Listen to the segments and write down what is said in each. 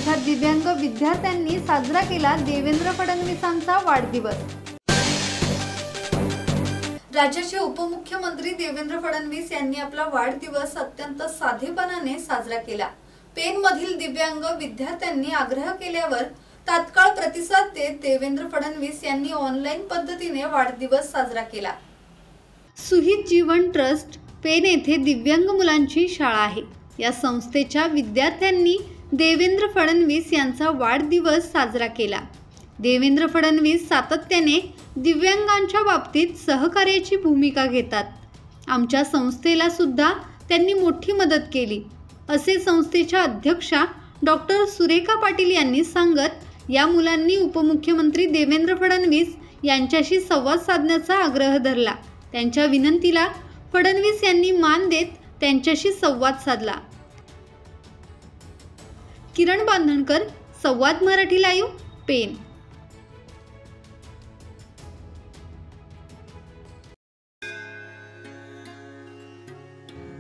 इथल्या दिव्यांग विद्यार्थ्यांनी साजरा केला देवेंद्र फडणवीसांचा वाढदिवस। राज्याचे उपमुख्यमंत्री देवेंद्र फडणवीस यांनी आपला वाढदिवस अत्यंत साधेपणाने साजरा केला। पेनमधील दिव्यांग विद्यार्थ्यांनी आग्रह केल्यावर तात्काळ प्रतिसाद देत देवेंद्र फडणवीस यांनी ऑनलाईन पद्धतीने वाढदिवस साजरा केला। सुहित जीवन ट्रस्ट पेन येथे दिव्यांग मुलांची शाळा आहे। या संस्थेच्या विद्यार्थ्यांनी देवेंद्र फडणवीस यांचा वाढदिवस साजरा केला। देवेंद्र फडणवीस सातत्याने दिव्यांगांच्या बाबतीत सहकार्याची भूमिका घेतात। आमच्या संस्थेला सुद्धा त्यांनी मोठी मदत केली, असे संस्थेच्या अध्यक्षा डॉक्टर सुरेखा पाटील यांनी सांगत या मुलांनी उपमुख्यमंत्री देवेंद्र फडणवीस यांच्याशी संवाद साधण्याचा आग्रह धरला। त्यांच्या विनंतीला फडणवीस यांनी मान देत त्यांच्याशी संवाद साधला। किरण बांधणकर, संवाद मराठी लाईव्ह, पेन।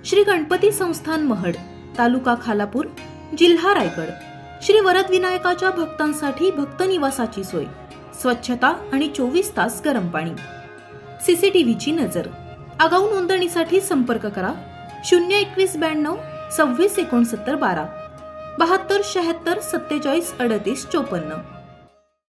श्री गणपती संस्थान महड, तालुका खालापूर, जिल्हा रायगड। श्री वरद विनायकाच्या भक्तांसाठी भक्त निवासाची सोय, स्वच्छता आणि 24 तास गरम पाणी, सीसीटीव्हीची नजर। आगाऊ नोंदणीसाठी संपर्क करा 02192 26 69 12 72 76 47 38 54।